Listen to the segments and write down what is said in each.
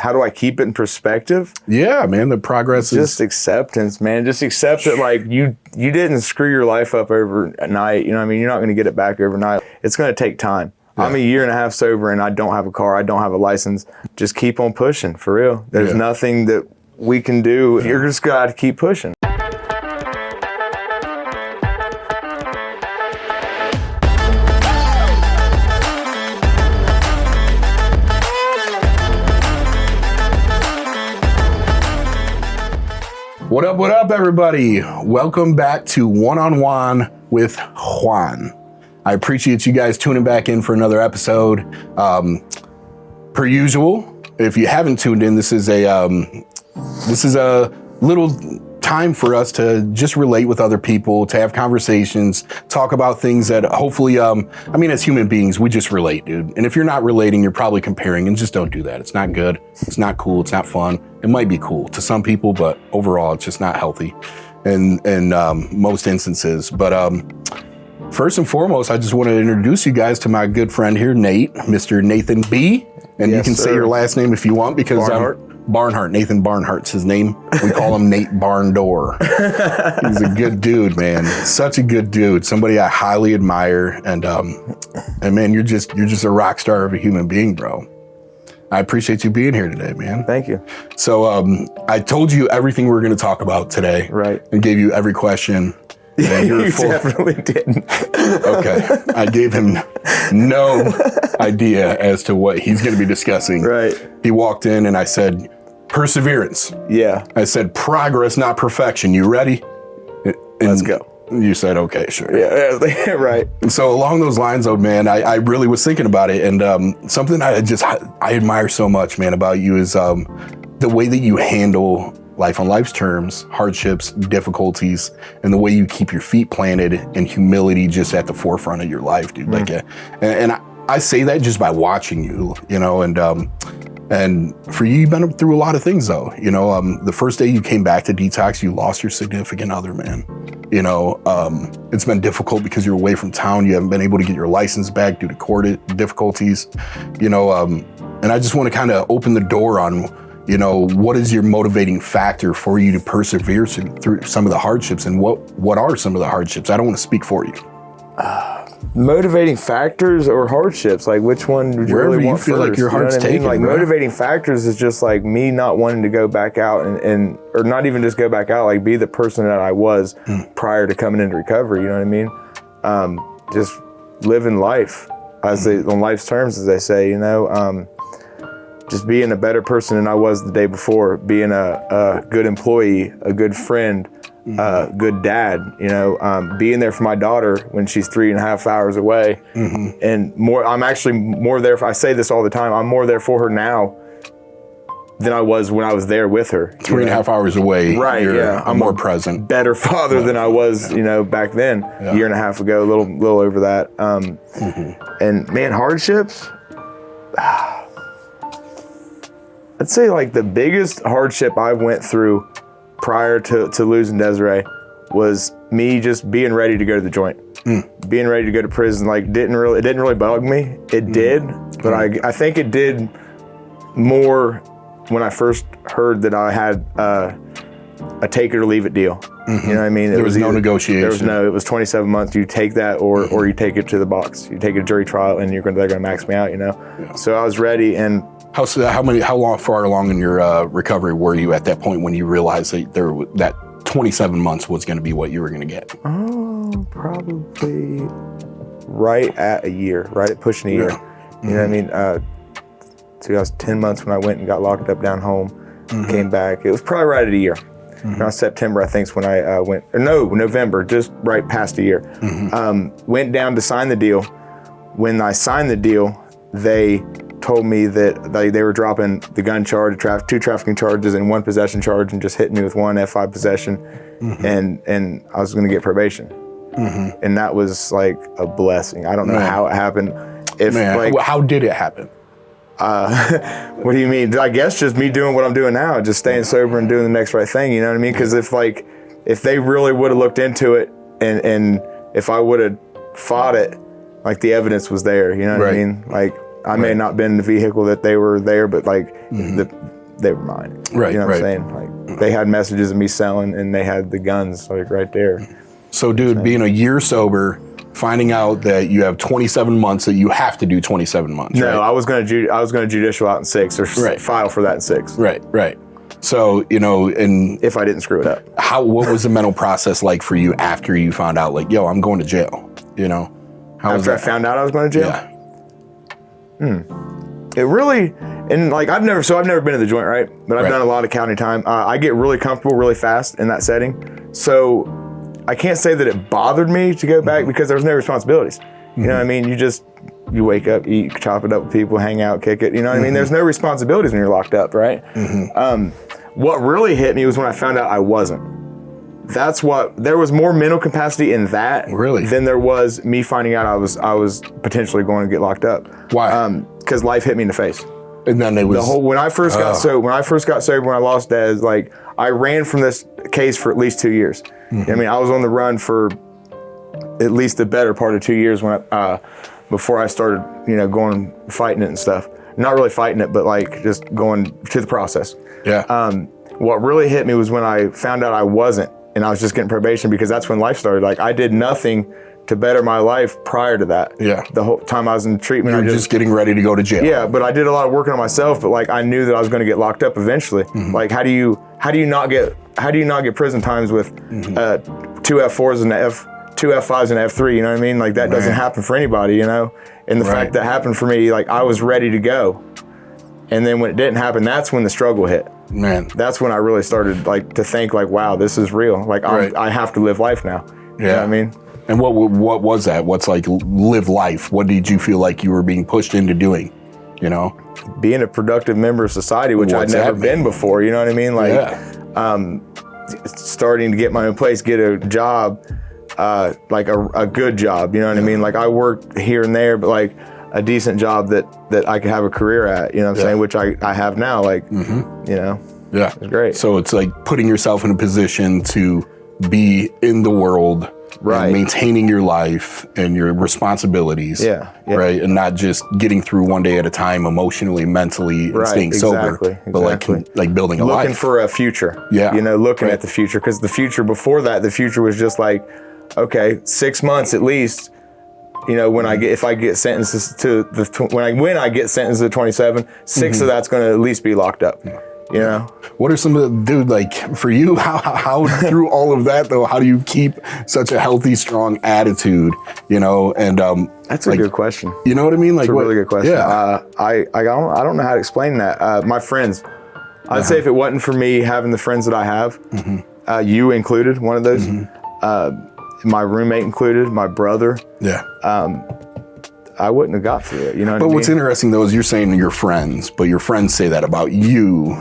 how do I keep it in perspective? Yeah, man, the progress is just acceptance, man. Just accept that, like, you didn't screw your life up overnight. You know what I mean? You're not going to get it back overnight. It's going to take time. Yeah. I'm a year and a half sober, and I don't have a car. I don't have a license. Just keep on pushing, for real. There's nothing that we can do. You're just got to keep pushing. What up, everybody? Welcome back to One-on-One with Juan. I appreciate you guys tuning back in for another episode. Per usual, if you haven't tuned in, this is a little time for us to just relate with other people, to have conversations, talk about things that hopefully, as human beings, we just relate, dude. And if you're not relating, you're probably comparing, and just don't do that. It's not good. It's not cool. It's not fun. It might be cool to some people, but overall, it's just not healthy in most instances. But first and foremost, I just want to introduce you guys to my good friend here, Nate, Mr. Nathan B. And you can say your last name if you want, because Barnhart, Nathan Barnhart's his name. We call him Nate Barn Door. He's a good dude, man. Such a good dude. Somebody I highly admire. And man, you're just a rock star of a human being, bro. I appreciate you being here today, man. Thank you. So I told you everything we were going to talk about today. Right. And gave you every question. Yeah, you definitely didn't. Okay. I gave him no idea as to what he's going to be discussing. Right. He walked in and I said, perseverance. Yeah. I said, progress, not perfection. You ready? And let's go. You said, okay, sure. Yeah, right. So along those lines, though, man, I really was thinking about it. And something I admire so much, man, about you is the way that you handle life on life's terms, hardships, difficulties, and the way you keep your feet planted and humility just at the forefront of your life, dude. Mm-hmm. And I say that just by watching you, you know, and for you, you've been through a lot of things, though. You know, the first day you came back to detox, you lost your significant other, man. You know, it's been difficult because you're away from town. You haven't been able to get your license back due to court difficulties. You know, and I just want to kind of open the door on, you know, what is your motivating factor for you to persevere through some of the hardships, and what are some of the hardships? I don't want to speak for you. Motivating factors or hardships? Like, which one would you really want first? Wherever you feel like your heart's taken. Like, motivating factors is just like me not wanting to go back out and or not even just go back out, like be the person that I was prior to coming into recovery. You know what I mean? Just living life on life's terms, as they say. You know, just being a better person than I was the day before. Being a good employee, a good friend. Good dad, you know, being there for my daughter when she's 3.5 hours away, and more. I'm actually more there. I say this all the time. I'm more there for her now than I was when I was there with her. 3.5 hours away, right? Yeah, I'm more present, better father than I was, you know, back then. A year and a half ago, a little over that. And man, hardships. I'd say like the biggest hardship I went through prior to losing Desiree was me just being ready to go to the joint, being ready to go to prison. Like, it didn't really bug me. It did, but I think it did more when I first heard that I had a take it or leave it deal. You know what I mean? There was no negotiation. It was 27 months. You take that or you take it to the box. You take a jury trial and they're going to max me out, you know? Yeah. So I was ready. And how far along in your recovery were you at that point when you realized that 27 months was going to be what you were going to get? Oh, probably right at a year, right at pushing a year. You know what I mean? So I was 10 months when I went and got locked up down home, came back. It was probably right at a year. Around September, I think, is when I went, or no, November, just right past a year. Went down to sign the deal. When I signed the deal, they told me that they were dropping the gun charge, two trafficking charges, and one possession charge, and just hitting me with one F5 possession, and I was going to get probation. And that was like a blessing. I don't know how it happened. How did it happen? What do you mean? I guess just me doing what I'm doing now, just staying sober and doing the next right thing. You know what I mean? Because if they really would have looked into it, and if I would have fought it, like, the evidence was there. You know what I mean? Like, I may not been in the vehicle that they were there, but like the they were mine. Right, You know what right. I'm saying? Like they had messages of me selling, and they had the guns like right there. So, dude, being a year sober, finding out that you have 27 months, that you have to do 27 months. No, right? I was gonna judicial out in 6 or file for that in 6. Right, right. So, you know, and If I didn't screw it up. what was the mental process like for you after you found out, like, yo, I'm going to jail? You know, how was After I that? found out I was going to jail. Yeah. It really, and like I've never been in the joint, right? But I've Right. done a lot of county time. I get really comfortable really fast in that setting. So I can't say that it bothered me to go back because there was no responsibilities. You know what I mean? You wake up, eat, chop it up with people, hang out, kick it. You know what I mean? There's no responsibilities when you're locked up, right? What really hit me was when I found out I wasn't. There was more mental capacity in that Really? than there was me finding out I was potentially going to get locked up. Why? Because life hit me in the face. And then it was When I first got sober, when I lost Dez, like I ran from this case for at least 2 years. I mean, I was on the run for at least the better part of 2 years before I started, going fighting it and stuff. Not really fighting it, but like just going to the process. Yeah. What really hit me was when I found out I wasn't, and I was just getting probation, because that's when life started. Like I did nothing to better my life prior to that. Yeah. The whole time I was in treatment, You're just getting ready to go to jail. yeah, but I did a lot of working on myself. But like I knew that I was going to get locked up eventually. Like how do you not get prison times with 2 F4s and 2 F5s and F3? You know what I mean? Like that doesn't happen for anybody. And the fact that happened for me, like I was ready to go, and then when it didn't happen, that's when the struggle hit. Man. That's when I really started like to think like, wow, this is real. Like I have to live life now. You know what I mean? And what was that? What's like live life? What did you feel like you were being pushed into doing? Being a productive member of society, which I'd never been before. You know what I mean? Like, starting to get my own place, get a job, like a good job. You know what I mean? Like I worked here and there, but like a decent job that I could have a career at. You know what I'm saying? Which I have now. Like, Yeah. it's great. So it's like putting yourself in a position to be in the world, and maintaining your life and your responsibilities, right, and not just getting through one day at a time, emotionally, mentally, and staying sober, but like building a life, looking for a future. Looking at the future, because the future before that, the future was just like, okay, 6 months at least. When I get sentenced to when I get sentenced to 27, 6 of that's going to at least be locked up. What are some of the, dude, like for you, how through all of that though, how do you keep such a healthy, strong attitude, and that's a good question. You know what I mean? Like, it's a really good question. Yeah. I don't know how to explain that. My friends, I'd say if it wasn't for me having the friends that I have, you included, one of those, my roommate included, my brother, I wouldn't have got through it. You know what I mean? But what's interesting though is you're saying your friends, but your friends say that about you.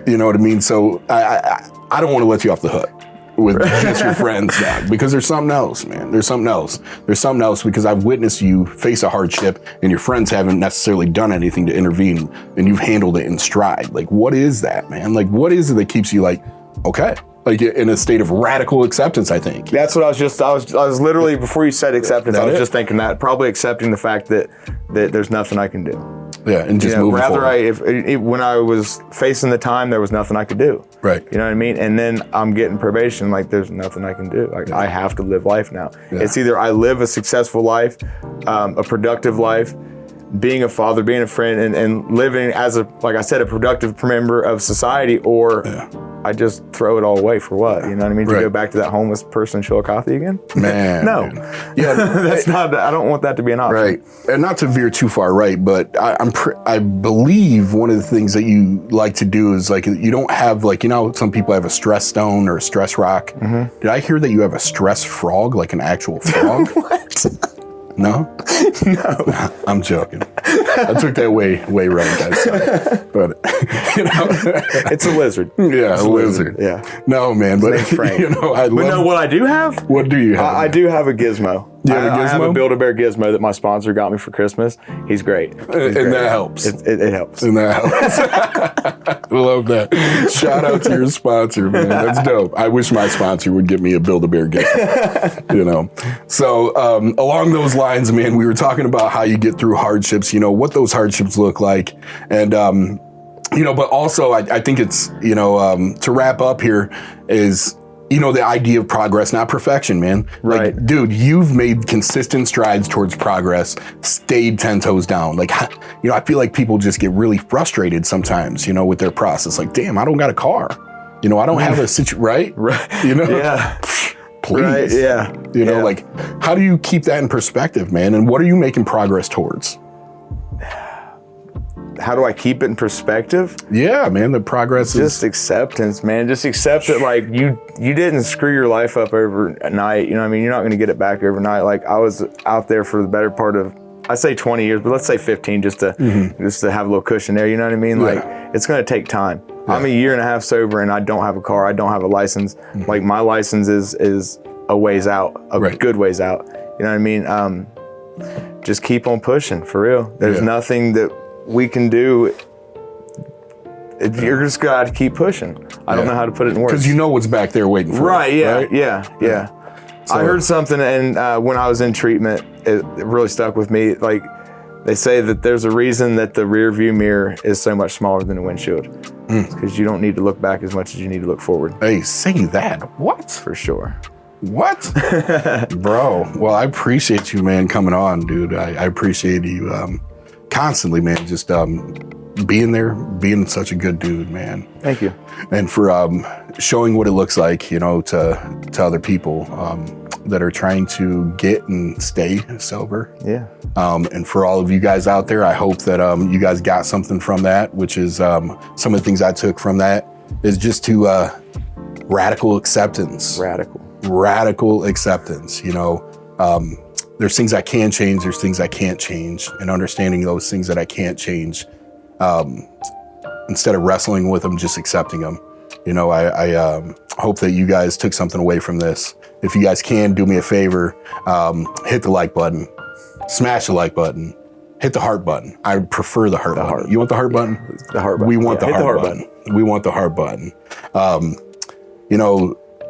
You know what I mean? So I don't want to let you off the hook with just your friends, Doc, because there's something else, man. There's something else. There's something else, because I've witnessed you face a hardship and your friends haven't necessarily done anything to intervene, and you've handled it in stride. Like, what is that, man? Like, what is it that keeps you like, okay, like in a state of radical acceptance? I think that's what I was literally, before you said acceptance, I was just thinking that, probably accepting the fact that there's nothing I can do. Yeah, and just moving forward. When I was facing the time, there was nothing I could do. Right. You know what I mean? And then I'm getting probation, like there's nothing I can do. Like I have to live life now. It's either I live a successful life, a productive life, being a father, being a friend, and living as like I said, a productive member of society, or I just throw it all away for what? You know what I mean? To go back to that homeless person in Chillicothe again? Man. No. Yeah. That's not, I don't want that to be an option. Right. And not to veer too far right, but I believe one of the things that you like to do is like, you don't have like, some people have a stress stone or a stress rock. Did I hear that you have a stress frog, like an actual frog? What? No? No. I'm joking. I took that way right, guys. But, it's a lizard. Yeah, it's a lizard. Yeah. No, man, but, what I do have? What do you have? I do have a gizmo. You have a gizmo? I have a Build-A-Bear gizmo that my sponsor got me for Christmas. He's great. And that helps. It helps. And that helps. Love that. Shout out to your sponsor, man. That's dope. I wish my sponsor would get me a Build-A-Bear gizmo. So along those lines, man, we were talking about how you get through hardships, what those hardships look like. And but also I think it's, to wrap up here is, the idea of progress, not perfection, man. Right. Like, dude, you've made consistent strides towards progress, stayed 10 toes down. Like, I feel like people just get really frustrated sometimes, with their process. Like, damn, I don't got a car. I don't have a situation, right? Right. Yeah. Please. Right. Yeah. Like, how do you keep that in perspective, man? And what are you making progress towards? How do I keep it in perspective? Yeah, man, the progress is just acceptance, man. Just accept that, like, you didn't screw your life up overnight. You're not going to get it back overnight. Like, I was out there for the better part of, I say 20 years, but let's say 15, just to have a little cushion there. You know what I mean? Like, it's going to take time. Yeah. I'm a year and a half sober, and I don't have a car. I don't have a license. Like, my license is a ways out, good ways out. You know what I mean? Just keep on pushing, for real. There's nothing that we can do. You're just got to keep pushing. I don't know how to put it in words. Because what's back there waiting for you. Right, yeah. So, I heard something, and when I was in treatment, it really stuck with me. Like, they say that there's a reason that the rear view mirror is so much smaller than the windshield. Because you don't need to look back as much as you need to look forward. Hey, say that. What? For sure. What? Bro, well, I appreciate you, man, coming on, dude. I appreciate you constantly, man, just being there, being such a good dude, man. Thank you. And for showing what it looks like, to other people that are trying to get and stay sober. Yeah. And for all of you guys out there, I hope that you guys got something from that, which is some of the things I took from that is just to radical acceptance. Radical acceptance, there's things I can change, there's things I can't change, and understanding those things that I can't change, instead of wrestling with them, just accepting them. I hope that you guys took something away from this. If you guys can, do me a favor, hit the like button, smash the like button, hit the heart button. I prefer the heart button. You want the heart button? The heart button. We want the heart button. We want the heart button.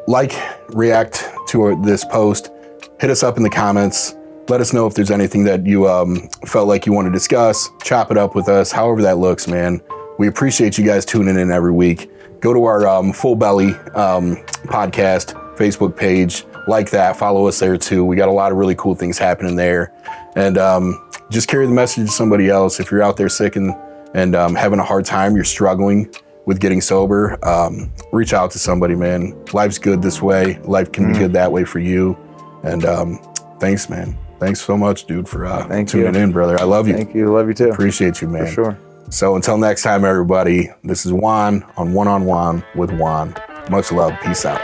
Like, react to this post, hit us up in the comments. Let us know if there's anything that you felt like you want to discuss. Chop it up with us, however that looks, man. We appreciate you guys tuning in every week. Go to our Full Belly podcast Facebook page. Like that. Follow us there, too. We got a lot of really cool things happening there. And just carry the message to somebody else. If you're out there sick and having a hard time, you're struggling with getting sober, reach out to somebody, man. Life's good this way. Life can be good that way for you. And thanks, man. Thanks so much, dude, for tuning in, brother. I love you. Thank you. Love you, too. Appreciate you, man. For sure. So until next time, everybody, this is Juan on One-on-One with Juan. Much love. Peace out.